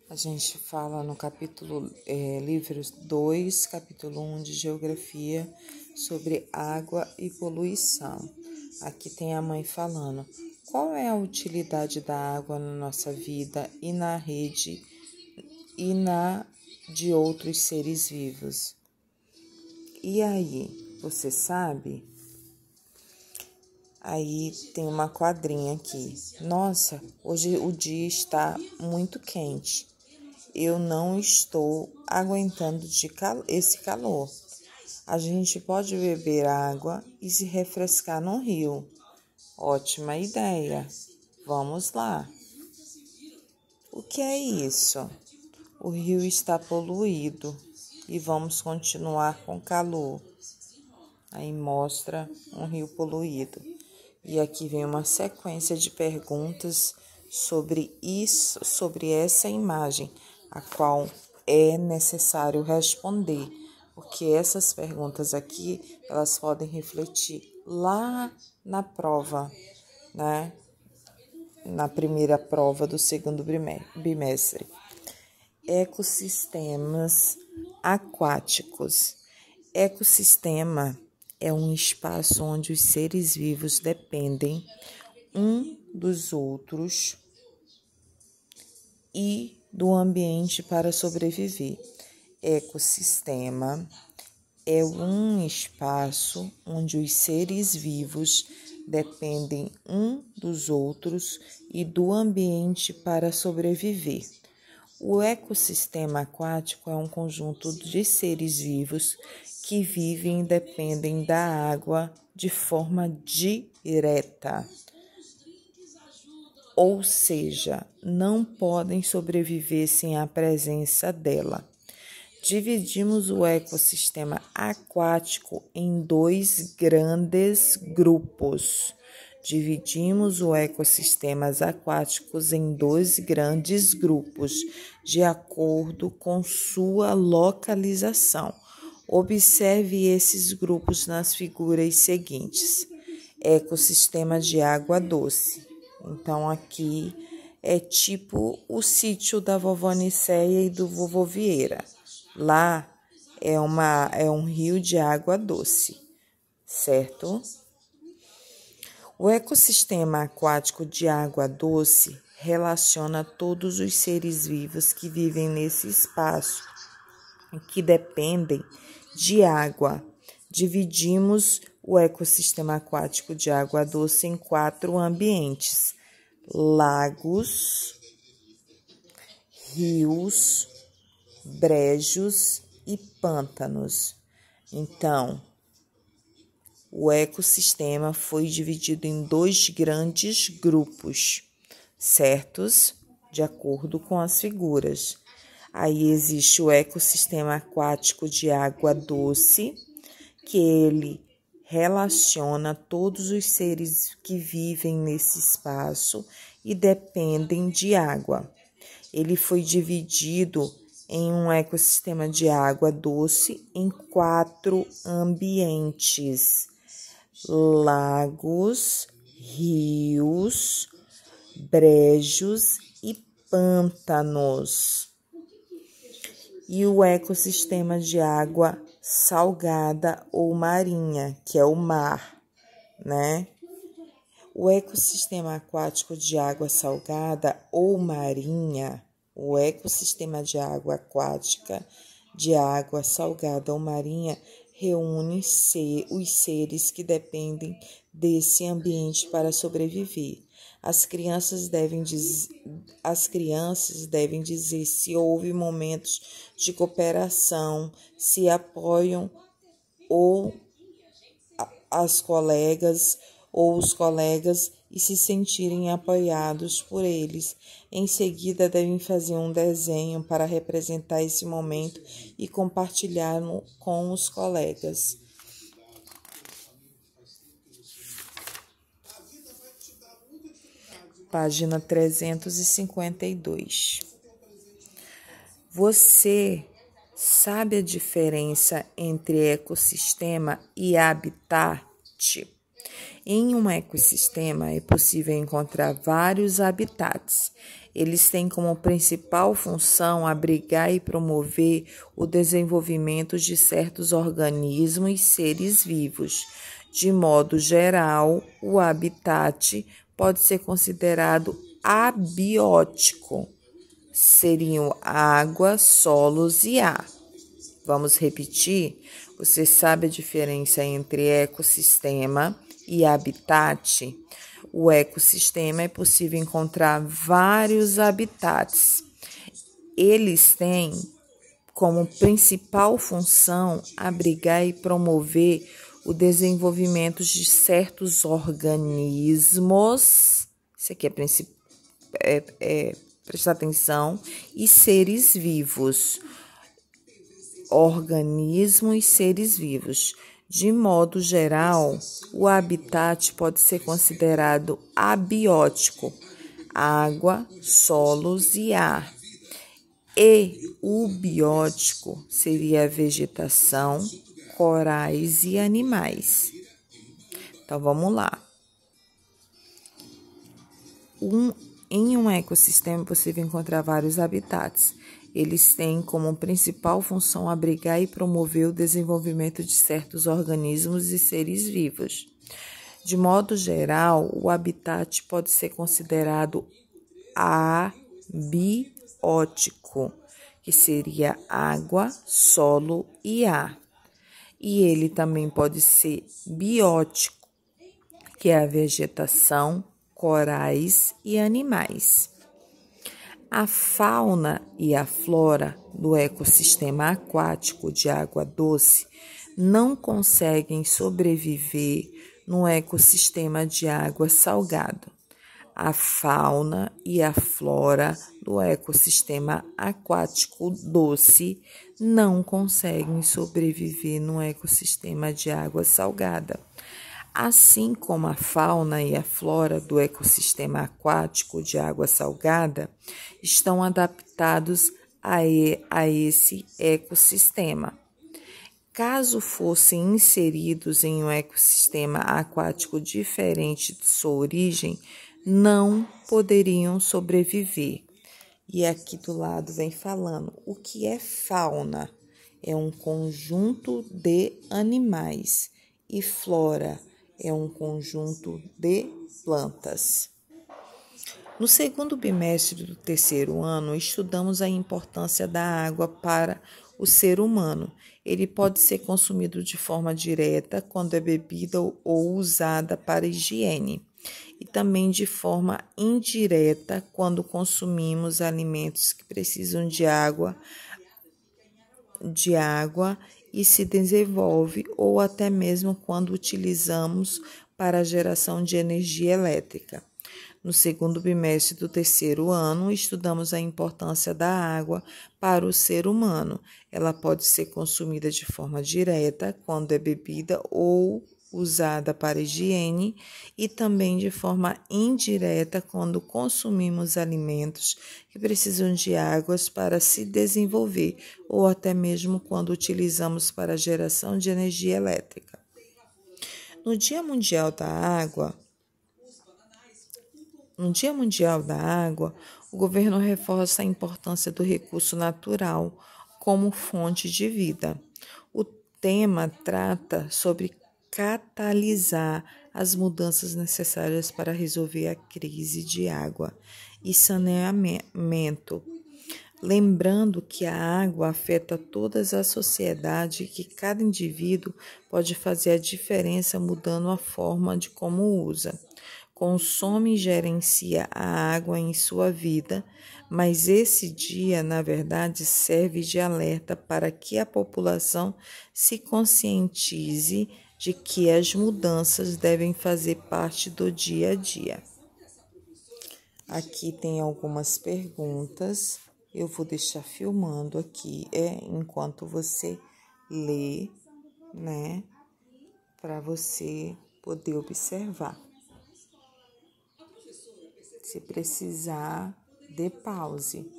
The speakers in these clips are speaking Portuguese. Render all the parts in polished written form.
A gente fala no capítulo, livro 2, capítulo 1 de Geografia, sobre água e poluição. Aqui tem a mãe falando: qual é a utilidade da água na nossa vida e na rede e na de outros seres vivos? E aí, você sabe? Aí tem uma quadrinha aqui. Nossa, hoje o dia está muito quente. Eu não estou aguentando esse calor. A gente pode beber água e se refrescar no rio. Ótima ideia. Vamos lá. O que é isso? O rio está poluído e vamos continuar com calor. Aí mostra um rio poluído. E aqui vem uma sequência de perguntas sobre isso, sobre essa imagem, a qual é necessário responder, porque essas perguntas aqui, elas podem refletir lá na prova, né? Na primeira prova do segundo bimestre. Ecossistemas aquáticos. Ecossistema é um espaço onde os seres vivos dependem um dos outros e do ambiente para sobreviver. Ecossistema é um espaço onde os seres vivos dependem um dos outros e do ambiente para sobreviver. O ecossistema aquático é um conjunto de seres vivos que vivem e dependem da água de forma direta, ou seja, não podem sobreviver sem a presença dela. Dividimos o ecossistema aquático em dois grandes grupos. De acordo com sua localização. Observe esses grupos nas figuras seguintes. Ecossistema de água doce. Então, aqui é tipo o sítio da vovó Nicéia e do vovô Vieira. Lá é um rio de água doce, certo? O ecossistema aquático de água doce relaciona todos os seres vivos que vivem nesse espaço e que dependem de água. Dividimos o ecossistema aquático de água doce em 4 ambientes: lagos, rios, brejos e pântanos. Então, o ecossistema foi dividido em 2 grandes grupos, certos? De acordo com as figuras. Aí existe o ecossistema aquático de água doce, que ele relaciona todos os seres que vivem nesse espaço e dependem de água. Ele foi dividido em um ecossistema de água doce em 4 ambientes: lagos, rios, brejos e pântanos. E o ecossistema de água salgada ou marinha, que é o mar, né? O ecossistema aquático de água salgada ou marinha, o ecossistema de água aquática de água salgada ou marinha reúne os seres que dependem desse ambiente para sobreviver. As crianças devem dizer se houve momentos de cooperação, se apoiam ou as colegas ou os colegas e se sentirem apoiados por eles. Em seguida, devem fazer um desenho para representar esse momento e compartilhá-lo com os colegas. Página 352. Você sabe a diferença entre ecossistema e habitat? Em um ecossistema é possível encontrar vários habitats. Eles têm como principal função abrigar e promover o desenvolvimento de certos organismos e seres vivos. De modo geral, o habitat pode ser considerado abiótico. Seriam água, solos e ar. Vamos repetir? Você sabe a diferença entre ecossistema e habitat? O ecossistema é possível encontrar vários habitats. Eles têm como principal função abrigar e promover o desenvolvimento de certos organismos. Isso aqui prestar atenção, e seres vivos. Organismos e seres vivos. De modo geral, o habitat pode ser considerado abiótico, água, solos e ar. E o biótico seria a vegetação, corais e animais. Então, vamos lá. Em um ecossistema é possível encontrar vários habitats. Eles têm como principal função abrigar e promover o desenvolvimento de certos organismos e seres vivos. De modo geral, o habitat pode ser considerado abiótico, que seria água, solo e ar. E ele também pode ser biótico, que é a vegetação, corais e animais. A fauna e a flora do ecossistema aquático de água doce não conseguem sobreviver no ecossistema de água salgada. A fauna e a flora do ecossistema aquático doce não conseguem sobreviver no ecossistema de água salgada. Assim como a fauna e a flora do ecossistema aquático de água salgada estão adaptados a esse ecossistema. Caso fossem inseridos em um ecossistema aquático diferente de sua origem, não poderiam sobreviver. E aqui do lado vem falando o que é fauna. É um conjunto de animais e flora é um conjunto de plantas. No segundo bimestre do terceiro ano, estudamos a importância da água para o ser humano. Ele pode ser consumido de forma direta quando é bebida ou usada para higiene, e também de forma indireta quando consumimos alimentos que precisam de água e se desenvolve, ou até mesmo quando utilizamos para a geração de energia elétrica. No segundo bimestre do terceiro ano, estudamos a importância da água para o ser humano. Ela pode ser consumida de forma direta, quando é bebida ou usada para higiene, e também de forma indireta quando consumimos alimentos que precisam de águas para se desenvolver, ou até mesmo quando utilizamos para a geração de energia elétrica. No Dia Mundial da Água, o governo reforça a importância do recurso natural como fonte de vida. O tema trata sobre catalisar as mudanças necessárias para resolver a crise de água e saneamento, lembrando que a água afeta toda a sociedade e que cada indivíduo pode fazer a diferença mudando a forma de como usa. Consome e gerencia a água em sua vida, mas esse dia, na verdade, serve de alerta para que a população se conscientize de que as mudanças devem fazer parte do dia a dia. Aqui tem algumas perguntas, eu vou deixar filmando aqui, enquanto você lê, né, para você poder observar. Se precisar, dê pause.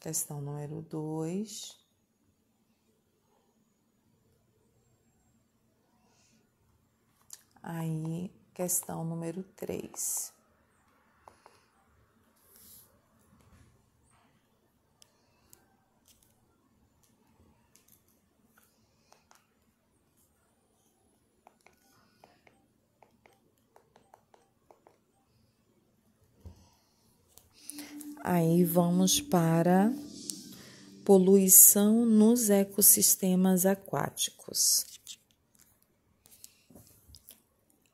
Questão número 2. Aí, questão número 3. Aí vamos para poluição nos ecossistemas aquáticos.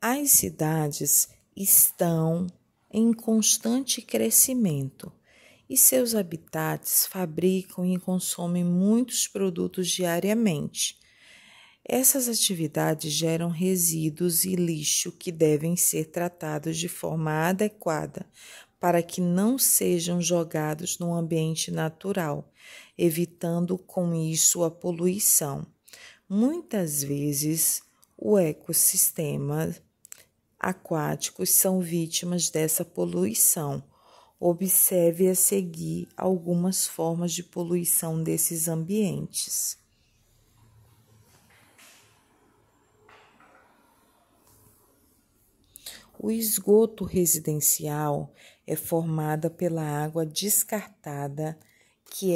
As cidades estão em constante crescimento e seus habitats fabricam e consomem muitos produtos diariamente. Essas atividades geram resíduos e lixo que devem ser tratados de forma adequada para que não sejam jogados no ambiente natural, evitando com isso a poluição. Muitas vezes, o ecossistema aquáticos são vítimas dessa poluição. Observe a seguir algumas formas de poluição desses ambientes. O esgoto residencial é formado pela água descartada que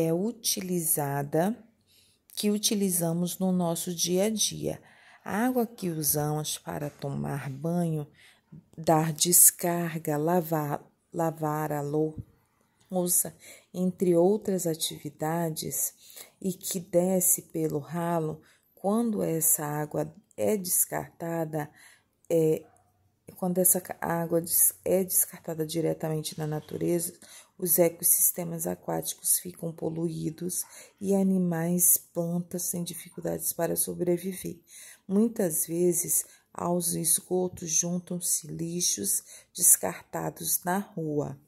utilizamos no nosso dia a dia. A água que usamos para tomar banho, dar descarga, lavar a louça, entre outras atividades, e que desce pelo ralo, quando essa água é descartada, quando essa água é descartada diretamente na natureza, os ecossistemas aquáticos ficam poluídos e animais, plantas têm dificuldades para sobreviver. Muitas vezes, aos esgotos juntam-se lixos descartados na rua.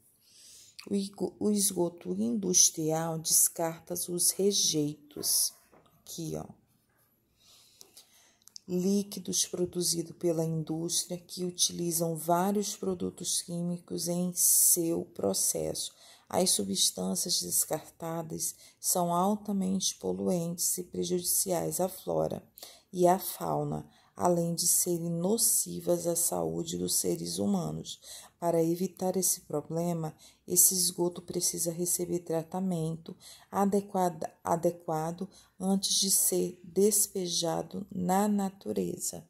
O esgoto industrial descarta os rejeitos. Aqui, ó. Líquidos produzidos pela indústria que utilizam vários produtos químicos em seu processo. As substâncias descartadas são altamente poluentes e prejudiciais à flora e à fauna, além de serem nocivas à saúde dos seres humanos. Para evitar esse problema, esse esgoto precisa receber tratamento adequado antes de ser despejado na natureza.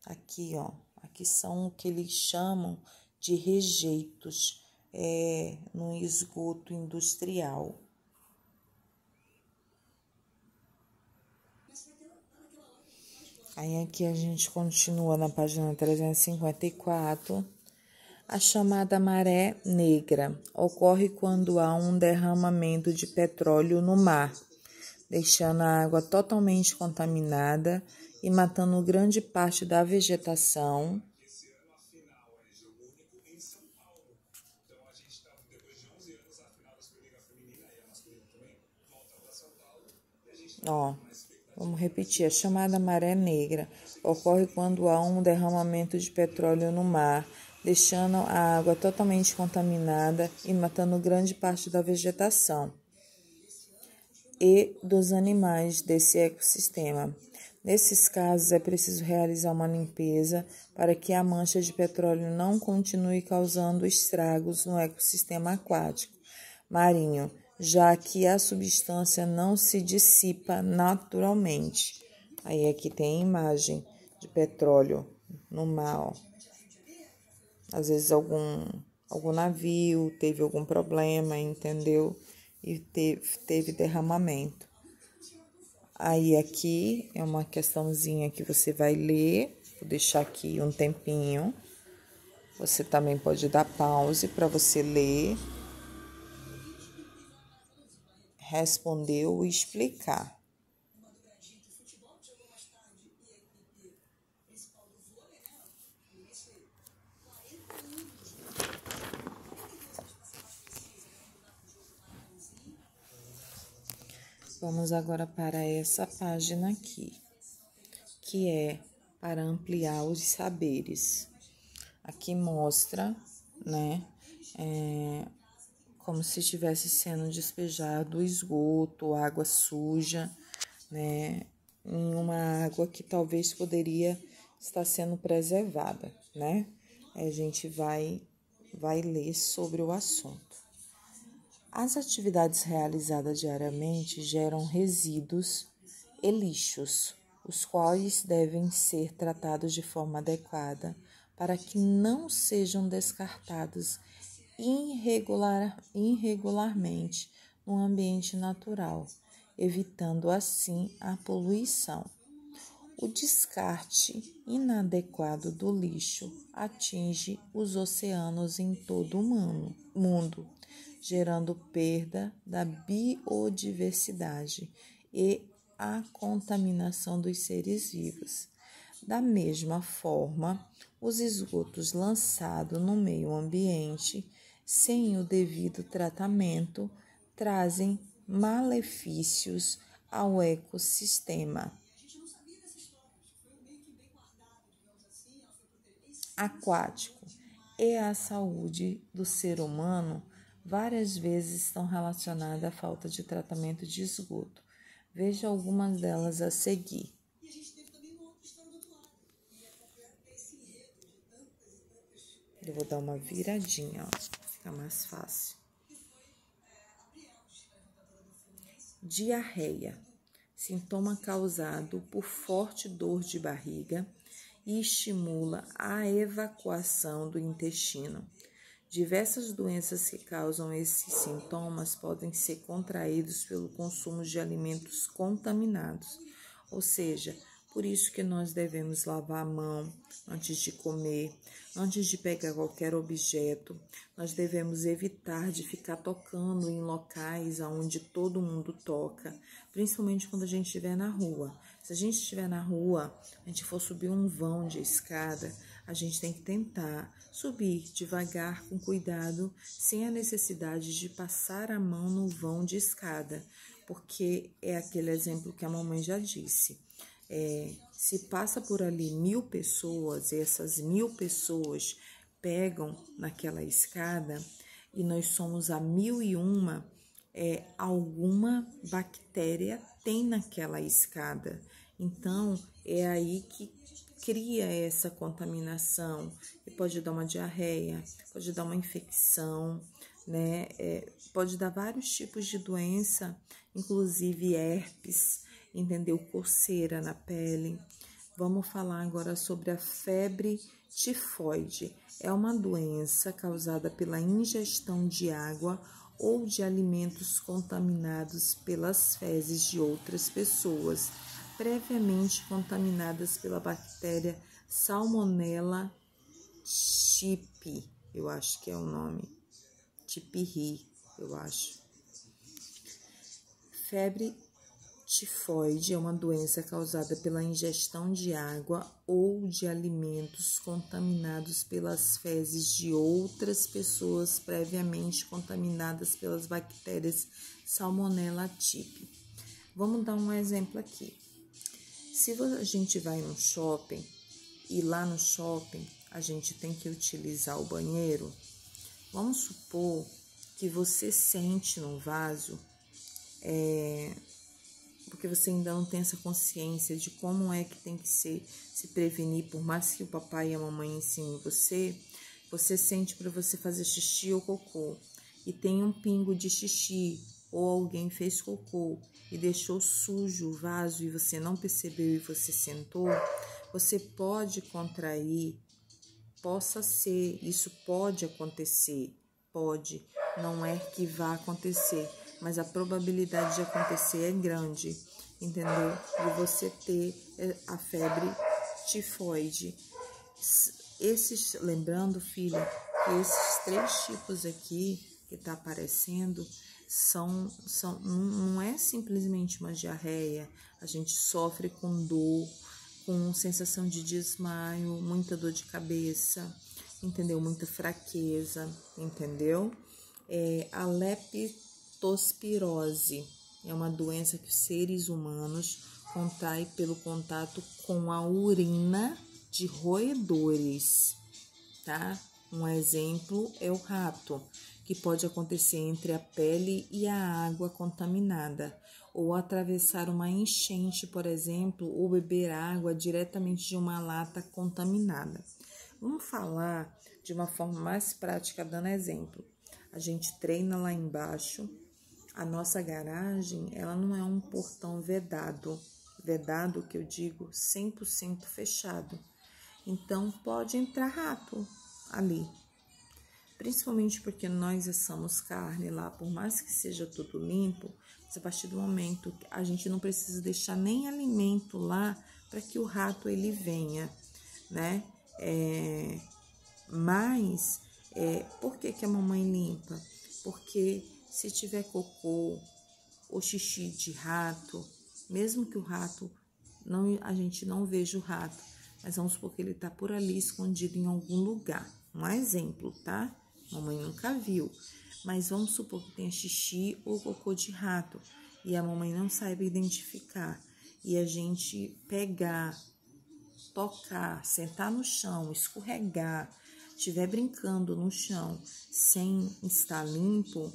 Aqui, ó, aqui são o que eles chamam de rejeitos no esgoto industrial. Aí aqui a gente continua na página 354. A chamada maré negra ocorre quando há um derramamento de petróleo no mar, deixando a água totalmente contaminada e matando grande parte da vegetação. Vamos repetir. A chamada maré negra ocorre quando há um derramamento de petróleo no mar, deixando a água totalmente contaminada e matando grande parte da vegetação e dos animais desse ecossistema. Nesses casos, é preciso realizar uma limpeza para que a mancha de petróleo não continue causando estragos no ecossistema aquático marinho, já que a substância não se dissipa naturalmente. Aí aqui tem a imagem de petróleo no mar. Às vezes algum navio teve algum problema, entendeu? E teve derramamento. Aí aqui é uma questãozinha que você vai ler. Vou deixar aqui um tempinho. Você também pode dar pause para você ler, responder ou explicar. Vamos agora para essa página aqui, que é para ampliar os saberes. Aqui mostra, né, como se estivesse sendo despejado esgoto, água suja, né, em uma água que talvez poderia está sendo preservada, né? A gente vai ler sobre o assunto. As atividades realizadas diariamente geram resíduos e lixos, os quais devem ser tratados de forma adequada para que não sejam descartados irregularmente no ambiente natural, evitando assim a poluição. O descarte inadequado do lixo atinge os oceanos em todo o mundo, gerando perda da biodiversidade e a contaminação dos seres vivos. Da mesma forma, os esgotos lançados no meio ambiente, sem o devido tratamento, trazem malefícios ao ecossistema aquático e à saúde do ser humano. Várias vezes estão relacionadas à falta de tratamento de esgoto. Veja algumas delas a seguir. Eu vou dar uma viradinha, ó, fica mais fácil. Diarreia, sintoma causado por forte dor de barriga e estimula a evacuação do intestino. Diversas doenças que causam esses sintomas podem ser contraídos pelo consumo de alimentos contaminados, ou seja, por isso que nós devemos lavar a mão antes de comer, antes de pegar qualquer objeto. Nós devemos evitar de ficar tocando em locais onde todo mundo toca, principalmente quando a gente estiver na rua. Se a gente estiver na rua, a gente for subir um vão de escada, a gente tem que tentar subir devagar, com cuidado, sem a necessidade de passar a mão no vão de escada, porque é aquele exemplo que a mamãe já disse. Se passa por ali 1000 pessoas e essas 1000 pessoas pegam naquela escada e nós somos a 1001, alguma bactéria tem naquela escada. Então, é aí que cria essa contaminação e pode dar uma diarreia, pode dar uma infecção, né? Pode dar vários tipos de doença, inclusive herpes, entendeu? Coceira na pele. Vamos falar agora sobre a febre tifoide. É uma doença causada pela ingestão de água ou de alimentos contaminados pelas fezes de outras pessoas, previamente contaminadas pela bactéria Salmonella typhi, eu acho que é o nome, typhi, eu acho. Febre tifoide é uma doença causada pela ingestão de água ou de alimentos contaminados pelas fezes de outras pessoas previamente contaminadas pelas bactérias Salmonella typhi. Vamos dar um exemplo aqui. Se a gente vai no shopping e lá no shopping a gente tem que utilizar o banheiro, vamos supor que você sente no vaso, porque você ainda não tem essa consciência de como é que tem que se prevenir, por mais que o papai e a mamãe ensinem você sente para você fazer xixi ou cocô e tem um pingo de xixi ou alguém fez cocô e deixou sujo o vaso e você não percebeu e você sentou, você pode contrair, isso pode acontecer, pode, não é que vá acontecer, mas a probabilidade de acontecer é grande, entendeu? De você ter a febre tifoide. Lembrando, filha, que esses 3 tipos aqui que tá aparecendo não é simplesmente uma diarreia. A gente sofre com dor, com sensação de desmaio, muita dor de cabeça, entendeu? Muita fraqueza, entendeu? A leptospirose é uma doença que os seres humanos contraem pelo contato com a urina de roedores, tá? Um exemplo é o rato, que pode acontecer entre a pele e a água contaminada. ou atravessar uma enchente, por exemplo, ou beber água diretamente de uma lata contaminada. Vamos falar de uma forma mais prática, dando exemplo. A gente treina lá embaixo, a nossa garagem, ela não é um portão vedado, que eu digo 100% fechado. Então, pode entrar rato ali. Principalmente porque nós assamos carne lá, por mais que seja tudo limpo, mas a partir do momento que a gente não precisa deixar nem alimento lá para que o rato ele venha, né? Por que a mamãe limpa? Porque se tiver cocô ou xixi de rato, mesmo que o rato, a gente não veja o rato, mas vamos supor que ele está por ali escondido em algum lugar. Um exemplo, tá? Mamãe nunca viu, mas vamos supor que tenha xixi ou cocô de rato e a mamãe não saiba identificar e a gente pegar, tocar, sentar no chão, escorregar, estiver brincando no chão sem estar limpo,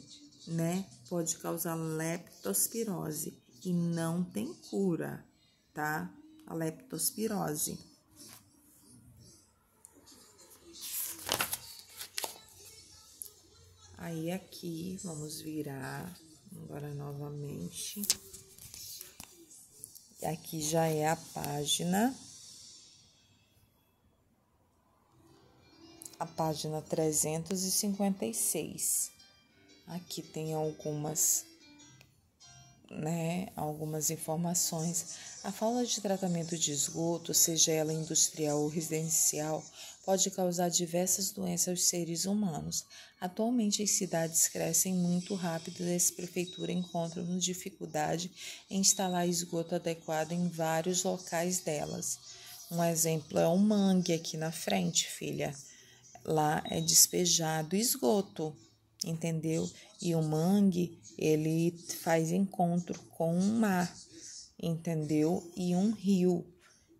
né? Pode causar leptospirose e não tem cura, tá? A leptospirose. Aí aqui, vamos virar agora novamente. Aqui já é a página 356. Aqui tem algumas informações. A falta de tratamento de esgoto, seja ela industrial ou residencial, pode causar diversas doenças aos seres humanos. Atualmente, as cidades crescem muito rápido e as prefeituras encontram dificuldade em instalar esgoto adequado em vários locais delas. Um exemplo é o mangue aqui na frente, filha. Lá é despejado esgoto, entendeu? E o mangue, ele faz encontro com um mar, entendeu? E um rio.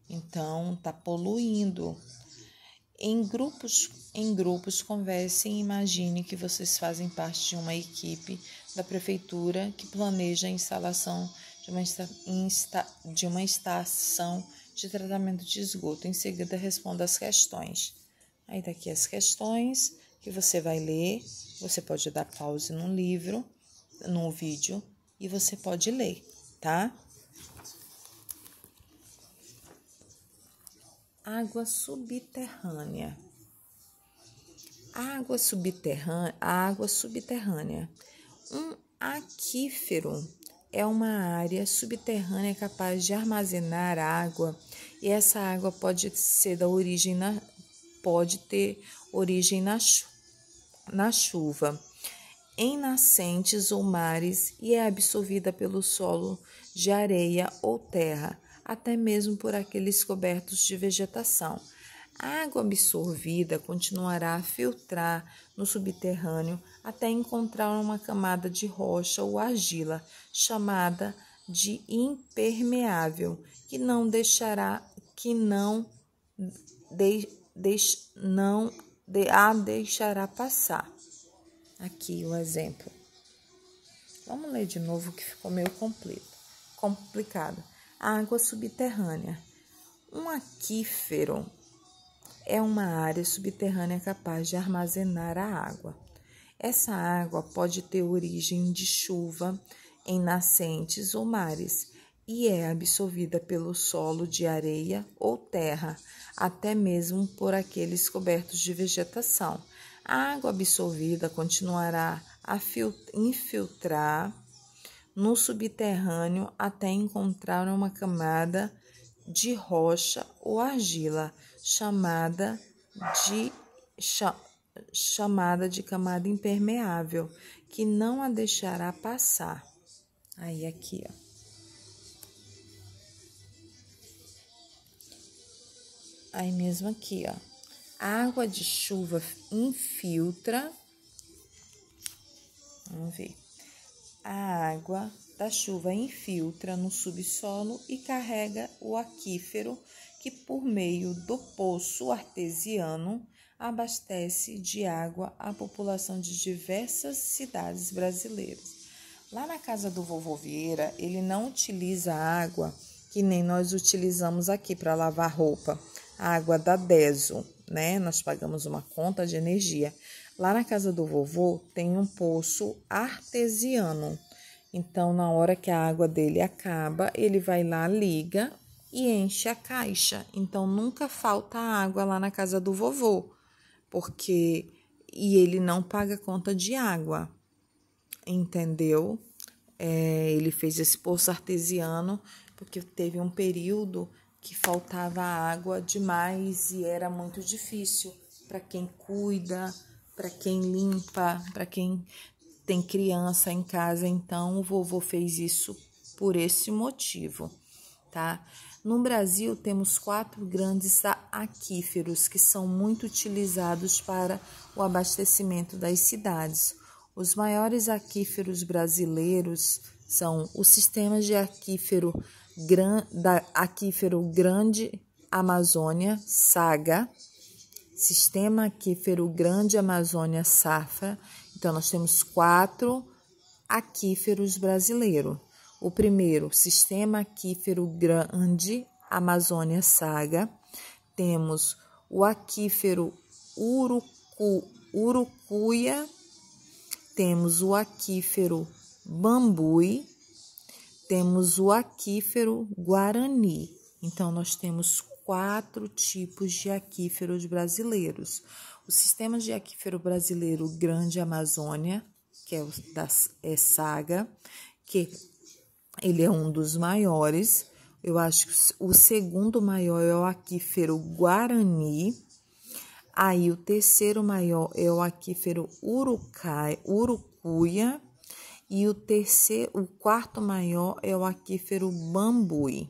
Então, tá poluindo. Em grupos, conversem e imagine que vocês fazem parte de uma equipe da prefeitura que planeja a instalação de uma estação de tratamento de esgoto. Em seguida, responda as questões. Aí tá aqui as questões que você vai ler. Você pode dar pause no vídeo, e você pode ler, tá? Água subterrânea. A água subterrânea. Um aquífero é uma área subterrânea capaz de armazenar água, e essa água pode ter origem na chuva, em nascentes ou mares, e é absorvida pelo solo de areia ou terra, até mesmo por aqueles cobertos de vegetação. A água absorvida continuará a filtrar no subterrâneo até encontrar uma camada de rocha ou argila, chamada de impermeável, que não deixará passar. Aqui o exemplo. Vamos ler de novo que ficou meio complicado. Água subterrânea. Um aquífero é uma área subterrânea capaz de armazenar a água. Essa água pode ter origem de chuva em nascentes ou mares e é absorvida pelo solo de areia ou terra, até mesmo por aqueles cobertos de vegetação. A água absorvida continuará a infiltrar no subterrâneo até encontrar uma camada de rocha ou argila, chamada de camada impermeável, que não a deixará passar. Aí aqui, ó. Aí mesmo aqui, ó. A água de chuva infiltra. Vamos ver. A água da chuva infiltra no subsolo e carrega o aquífero, que por meio do poço artesiano abastece de água a população de diversas cidades brasileiras. Lá na casa do vovô Vieira, ele não utiliza água que nem nós utilizamos aqui para lavar roupa. A água da Deso, né? Nós pagamos uma conta de energia. Lá na casa do vovô tem um poço artesiano. Então, na hora que a água dele acaba, ele vai lá, liga e enche a caixa. Então, nunca falta água lá na casa do vovô, e ele não paga conta de água, entendeu? Ele fez esse poço artesiano porque teve um período que faltava água demais e era muito difícil para quem cuida, para quem limpa, para quem tem criança em casa. Então, o vovô fez isso por esse motivo, tá? No Brasil, temos 4 grandes aquíferos que são muito utilizados para o abastecimento das cidades. Os maiores aquíferos brasileiros são o Sistema de Aquífero Grande Amazônia, SAGA, Sistema Aquífero Grande Amazônia, SAFA. Então, nós temos 4 aquíferos brasileiros. O primeiro, Sistema Aquífero Grande Amazônia, SAGA. Temos o aquífero Urucuia, temos o aquífero Bambuí, temos o aquífero Guarani. Então, nós temos 4 tipos de aquíferos brasileiros. O Sistema de Aquífero Brasileiro Grande Amazônia, que é o da SAGA, que ele é um dos maiores. Eu acho que o segundo maior é o aquífero Guarani. Aí o terceiro maior é o aquífero Urucuia. E o quarto maior é o aquífero Bambuí.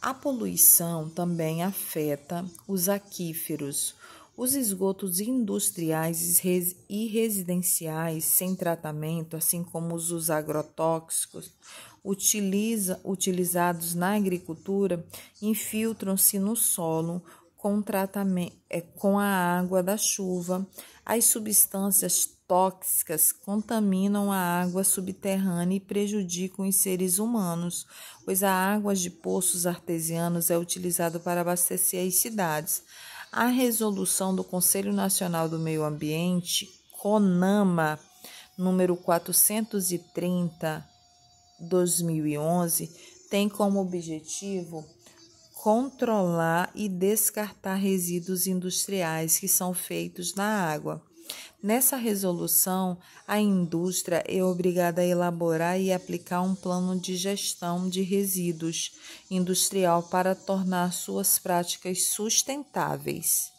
A poluição também afeta os aquíferos. Os esgotos industriais e residenciais sem tratamento, assim como os agrotóxicos, utilizados na agricultura, infiltram-se no solo com a água da chuva. As substâncias tóxicas contaminam a água subterrânea e prejudicam os seres humanos, pois a água de poços artesianos é utilizada para abastecer as cidades. A resolução do Conselho Nacional do Meio Ambiente, CONAMA, número 430/2011, tem como objetivo controlar e descartar resíduos industriais que são feitos na água. Nessa resolução, a indústria é obrigada a elaborar e aplicar um plano de gestão de resíduos industrial para tornar suas práticas sustentáveis.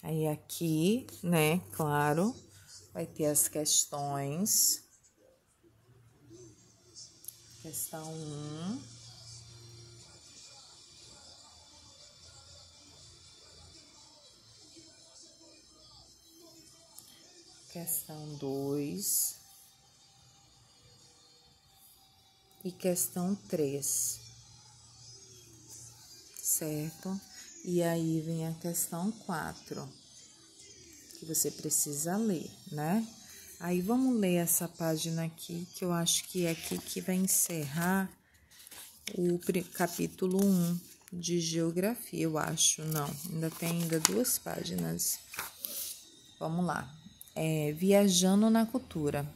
Aí aqui, né, claro, vai ter as questões. Questão 1. Questão 2 e questão 3, certo? E aí vem a questão 4, que você precisa ler, né? Aí vamos ler essa página aqui, que eu acho que é aqui que vai encerrar o capítulo 1 de Geografia, eu acho. Não, ainda tem 2 páginas. Vamos lá. Viajando na Cultura.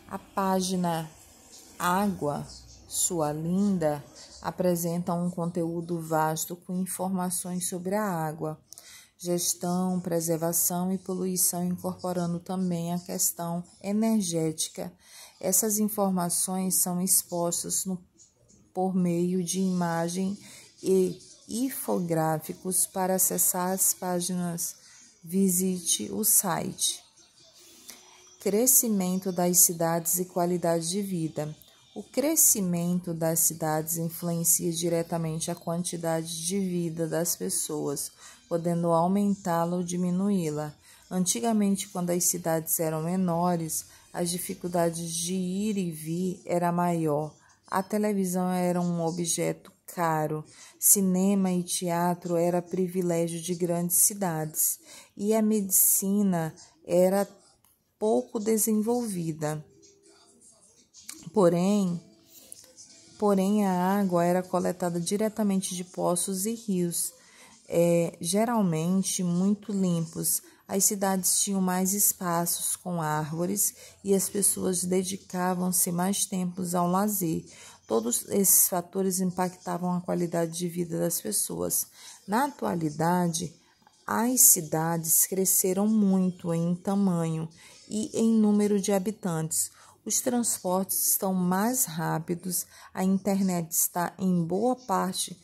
A página Água, Sua Linda, apresenta um conteúdo vasto com informações sobre a água, gestão, preservação e poluição, incorporando também a questão energética. Essas informações são expostas por meio de imagem e infográficos. Para acessar as páginas, visite o site. Crescimento das cidades e qualidade de vida. O crescimento das cidades influencia diretamente a quantidade de vida das pessoas, podendo aumentá-la ou diminuí-la. Antigamente, quando as cidades eram menores, as dificuldades de ir e vir era maior. A televisão era um objeto caro. Cinema e teatro era privilégio de grandes cidades e a medicina era pouco desenvolvida. Porém, a água era coletada diretamente de poços e rios, geralmente muito limpos. As cidades tinham mais espaços com árvores e as pessoas dedicavam-se mais tempo ao lazer. Todos esses fatores impactavam a qualidade de vida das pessoas. Na atualidade, as cidades cresceram muito em tamanho e em número de habitantes. Os transportes estão mais rápidos, a internet está em boa parte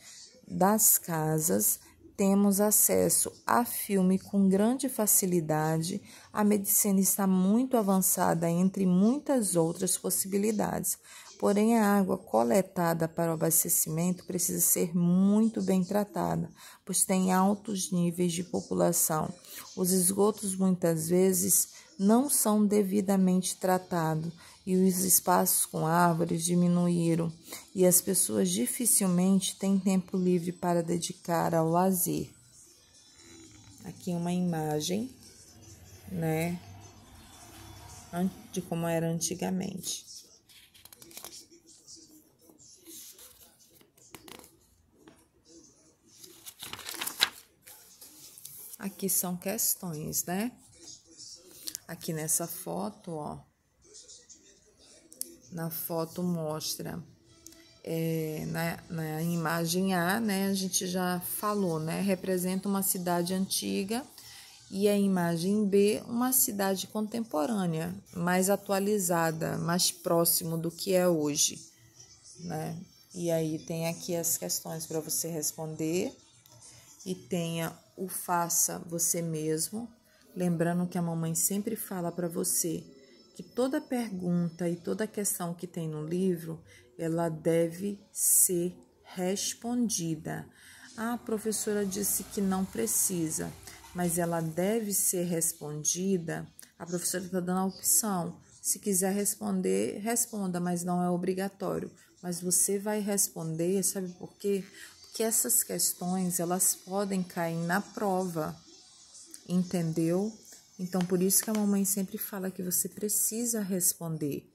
das casas, temos acesso a filme com grande facilidade, a medicina está muito avançada entre muitas outras possibilidades. Porém, a água coletada para o abastecimento precisa ser muito bem tratada, pois tem altos níveis de população. Os esgotos muitas vezes não são devidamente tratados e os espaços com árvores diminuíram e as pessoas dificilmente têm tempo livre para dedicar ao lazer. Aqui uma imagem, né, de como era antigamente. Aqui são questões, né? Aqui nessa foto, ó, na foto mostra, na imagem A, né, a gente já falou, né, representa uma cidade antiga, e a imagem B, uma cidade contemporânea, mais atualizada, mais próximo do que é hoje, né? E aí tem aqui as questões para você responder, e tenha o faça você mesmo, lembrando que a mamãe sempre fala para você que toda pergunta e toda questão que tem no livro, ela deve ser respondida. A professora disse que não precisa, mas ela deve ser respondida. A professora está dando a opção. Se quiser responder, responda, mas não é obrigatório. Mas você vai responder, sabe por quê? Porque essas questões, elas podem cair na prova, entendeu? Então, por isso que a mamãe sempre fala que você precisa responder.